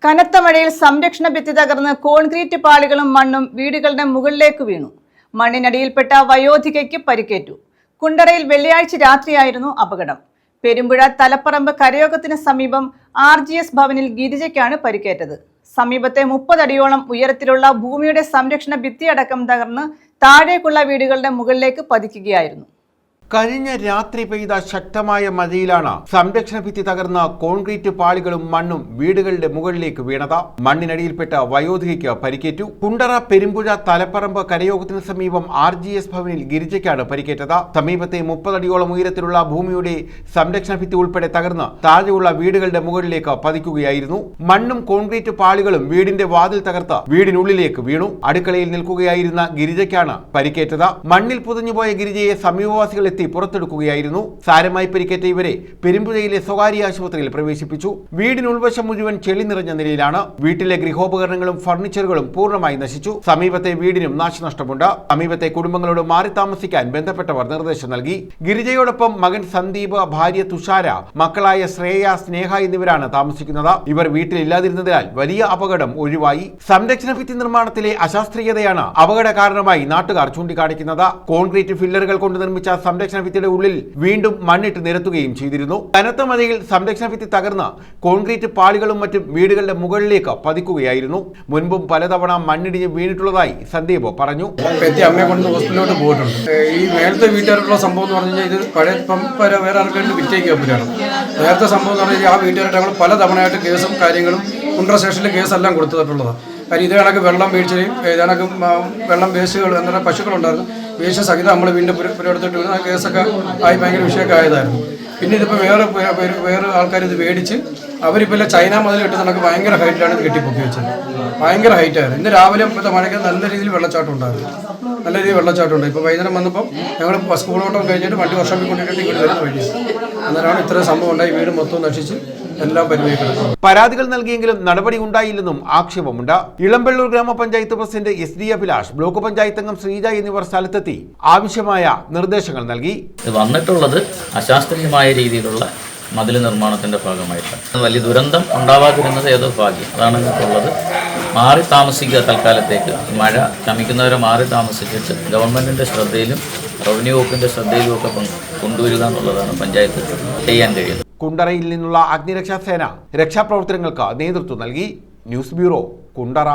കനത്ത മഴയിൽ സംരക്ഷണ ഭിത്തി തകർന്ന് കോൺക്രീറ്റ് പാളികളും മണ്ണും വീടുകളുടെ മുകളിലേക്ക് വീണു. മണ്ണിനടിയിൽപ്പെട്ട വയോധികയ്ക്ക് പരിക്കേറ്റു. കുണ്ടറയിൽ വെള്ളിയാഴ്ച രാത്രിയായിരുന്നു അപകടം. പെരുമ്പുഴ തലപ്പറമ്പ് കരയോഗത്തിന് സമീപം RGS ഭവനിൽ ഗിരിജയ്ക്കാണ് പരിക്കേറ്റത്. സമീപത്തെ 30 അടിയോളം ഉയരത്തിലുള്ള ഭൂമിയുടെ സംരക്ഷണ ഭിത്തിയടക്കം തകർന്ന് താഴേക്കുള്ള വീടുകളുടെ മുകളിലേക്ക് പതിക്കുകയായിരുന്നു. കഴിഞ്ഞ രാത്രി പെയ്ത ശക്തമായ മഴയിലാണ് സംരക്ഷണ ഭിത്തി തകർന്ന കോൺക്രീറ്റ് പാളികളും മണ്ണും വീടുകളുടെ മുകളിലേക്ക് വീണത്. മണ്ണിനടിയിൽപ്പെട്ട വയോധികയ്ക്ക് പരിക്കേറ്റു. കുണ്ടറ പെരുമ്പുഴ തലപ്പറമ്പ് കരയോഗത്തിന് സമീപം RGS ഭവനിൽ ഗിരിജയ്ക്കാണ് പരിക്കേറ്റത്. സമീപത്തെ 30 അടിയോളം ഉയരത്തിലുള്ള ഭൂമിയുടെ സംരക്ഷണ ഭിത്തി ഉൾപ്പെടെ തകർന്ന് താഴെയുള്ള വീടുകളുടെ മുകളിലേക്ക് പതിക്കുകയായിരുന്നു. മണ്ണും കോൺക്രീറ്റ് പാളികളും വീടിന്റെ വാതിൽ തകർത്ത് വീടിനുള്ളിലേക്ക് വീണു. അടുക്കളയിൽ നിൽക്കുകയായിരുന്ന ഗിരിജയ്ക്കാണ് പരിക്കേറ്റത്. മണ്ണിൽ പുതഞ്ഞുപോയ ഗിരിജയെ സമീപവാസികൾ പുറത്തെടുക്കുകയായിരുന്നു. സാരമായി പരിക്കേറ്റ ഇവരെ പെരുമ്പുഴയിലെ സ്വകാര്യ ആശുപത്രിയിൽ പ്രവേശിപ്പിച്ചു. വീടിനുൾവശം മുഴുവൻ ചെളി നിറഞ്ഞ നിലയിലാണ്. വീട്ടിലെ ഗൃഹോപകരണങ്ങളും ഫർണിച്ചറുകളും പൂർണ്ണമായി നശിച്ചു. സമീപത്തെ വീടിനും നാശനഷ്ടമുണ്ട്. സമീപത്തെ കുടുംബങ്ങളോട് മാറി താമസിക്കാൻ ബന്ധപ്പെട്ടവർ നിർദ്ദേശം നൽകി. ഗിരിജയോടൊപ്പം മകൻ സന്ദീപ്, ഭാര്യ തുഷാര, മക്കളായ ശ്രേയ, സ്നേഹ എന്നിവരാണ് താമസിക്കുന്നത്. ഇവർ വീട്ടിലില്ലാതിരുന്നതിനാൽ വലിയ അപകടം ഒഴിവായി. സംരക്ഷണ ഭിത്തി നിർമ്മാണത്തിലെ അശാസ്ത്രീയതയാണ് അപകട കാരണമായി നാട്ടുകാർ ചൂണ്ടിക്കാണിക്കുന്നത്. കോൺക്രീറ്റ് ഫില്ലറുകൾ കൊണ്ട് നിർമ്മിച്ച സംരക്ഷണ ഭിത്തിയുടെ ഉള്ളിൽ വീണ്ടും മണ്ണിട്ട് നിരത്തുകയും ചെയ്തിരുന്നു. കനത്ത മഴയിൽ സംരക്ഷണ ഭിത്തി തകർന്ന് കോൺക്രീറ്റ് പാളികളും മറ്റും വീടുകളുടെ മുകളിലേക്ക് പതിക്കുകയായിരുന്നു. മുൻപും പലതവണ മണ്ണിടിഞ്ഞ് വീണിട്ടുള്ളതായി സന്ദീപ് പറഞ്ഞു. അമ്മയെ കൊണ്ട് ഹോസ്പിറ്റലിലോട്ട് പോയിട്ടുണ്ട്. ഈ നേരത്തെ വീട്ടുകാരുടെ സംഭവം എന്ന് പറഞ്ഞു കഴിഞ്ഞാൽ ഇത് പഴയ വേറെ ആൾക്കാരുടെ വിറ്റേക്ക് കമ്പനിയാണ്. നേരത്തെ സംഭവം എന്ന് പറഞ്ഞു കഴിഞ്ഞാൽ ആ വീട്ടുകാരുടെ ഞങ്ങൾ പലതവണയായിട്ട് കേസും കാര്യങ്ങളും കുണ്ടറ സ്റ്റേഷനിലെ കേസെല്ലാം കൊടുത്തിട്ടുള്ളതാണ്. കാര്യം ഇതേ കണക്ക് വെള്ളം വീഴ്ചയും കണക്ക് വെള്ളം വേസ്റ്റുകൾ എന്നുള്ള പശുക്കളുണ്ടായിരുന്നു. വേസ്റ്റ് സഹിതം നമ്മൾ വീണ്ടും പുരടുത്തിട്ട് ആ കേസൊക്കെ ആയി ഭയങ്കര വിഷയമൊക്കെ ആയതായിരുന്നു. പിന്നെ ഇതിപ്പോൾ വേറെ ആൾക്കാർ ഇത് മേടിച്ച് അവരിപ്പോൾ ചൈന മുതലിട്ട് നമുക്ക് ഭയങ്കര ഹൈറ്റിലാണ് ഇത് കെട്ടിപ്പൊക്കി വെച്ചത്. ഭയങ്കര ഹൈറ്റായിരുന്നു. ഇന്ന് രാവിലെ ഇപ്പോഴത്തെ മഴയ്ക്ക് നല്ല രീതിയിൽ വെള്ളച്ചാട്ടം ഉണ്ടായിരുന്നു. നല്ല രീതിയിൽ വെള്ളച്ചാട്ടമുണ്ട്. ഇപ്പോൾ വൈകുന്നേരം വന്നപ്പോൾ ഞങ്ങൾ സ്കൂളോട്ടം കഴിഞ്ഞിട്ട് വണ്ടി വർഷം കൊണ്ടിട്ട് ഇങ്ങോട്ട് വരുന്ന വഴി അന്നേരമാണ് ഇത്രയും സംഭവം ഉണ്ടായി. വീട് മൊത്തം നശിച്ച് എല്ലാം പരിമിതിപ്പെടുത്തും. പരാതികൾ നൽകിയെങ്കിലും നടപടി ഉണ്ടായില്ലെന്നും ആക്ഷേപമുണ്ട്. ഇളമ്പള്ളൂർ ഗ്രാമപഞ്ചായത്ത് president SD Abhilash, block panchayat അംഗം ശ്രീജ എന്നിവർ സ്ഥലത്തെത്തി ആവശ്യമായ നിർദ്ദേശങ്ങൾ നൽകി. വന്നിട്ടുള്ളത് അശാസ്ത്രീയമായ രീതിയിലുള്ള മതിൽ നിർമ്മാണത്തിന്റെ ഭാഗമായിട്ടാണ്. വലിയ ദുരന്തം ഉണ്ടാവാതിരുന്നത് ഏതോ ഭാഗ്യം. അതാണ് ഉള്ളത്. മാറി താമസിക്കുക. തൽക്കാലത്തേക്ക് മഴ ശമിക്കുന്നവരെ മാറി താമസിച്ചിട്ട് ഗവൺമെന്റിന്റെ ശ്രദ്ധയിലും റവന്യൂ വകുപ്പിന്റെ ശ്രദ്ധയിലും ഒക്കെ കൊണ്ടുവരിക എന്നുള്ളതാണ് പഞ്ചായത്ത് ചെയ്യാൻ കഴിയുന്നത്. കുണ്ടറയിൽ നിന്നുള്ള അഗ്നിരക്ഷാ സേന രക്ഷാപ്രവർത്തനങ്ങൾക്ക് നേതൃത്വം നൽകി. News bureau, Kundara.